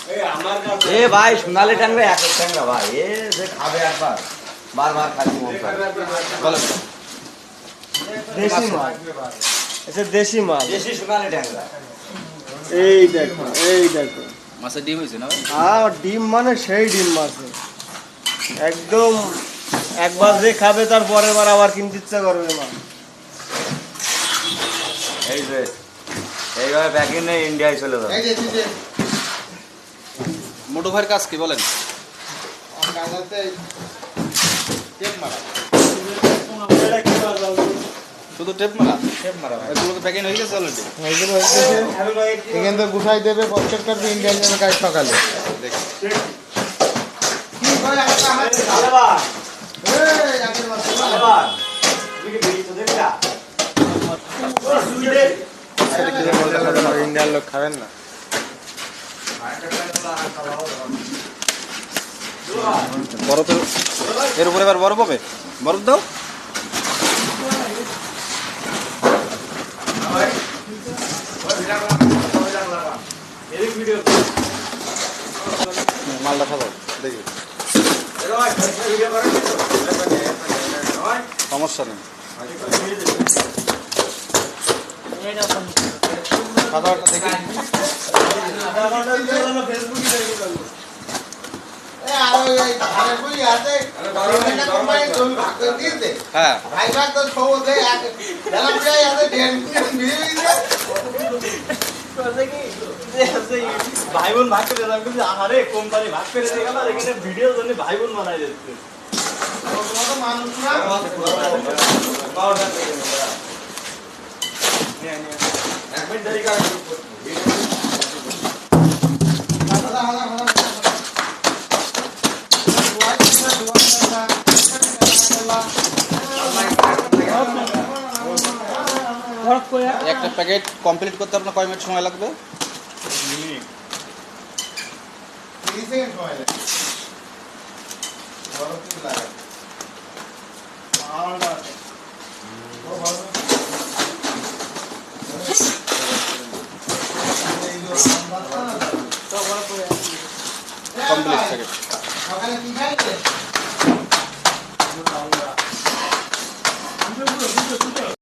এ ভাই সোনালি ট্যাংরা এক ট্যাংরা ভাই এ যে খাবে একবার বারবার খালি মন বলেন দেশি মাল এটা দেশি মাল দেশি সোনালি ট্যাংরা এই দেখো মাছের ডিম হয়েছে না ভাই? আর ডিম মানে সেই ডিম মাছে একদম একবার যে খাবে তার পরের বার আবার কিনতে ইচ্ছা করবে মাল এই যে এইভাবে প্যাকিং নিয়ে ইন্ডিয়ায় চলে যাবে মোটু ভাইয়ের কাজ কি বলেন? শুধু টেপ মারা এগুলোকে প্যাকিং হয়ে গেছে অলরেডি। এখান থেকে গুছাই দেবে পকেট কাটবে ইন্ডিয়ান যাবে কাজ সকালে দেখি ইন্ডিয়ান লোক খাবেন না বরফ এর উপরে এবার বরফ হবে বরফ দাও মালটা খাবো দেখি সমস্যা নেই খাবারটা দেখি হ্যাঁ ভাই বোন ভাগ করে দিলাম কিন্তু আরে কোম্পানি ভাগ করে দিয়ে গেল এখানে ভিডিও জন্য ভাই বোন বানাই দিচ্ছে একটা প্যাকেট কমপ্লিট করতে আপনার কয় মিনিট সময় লাগবে? Complete packet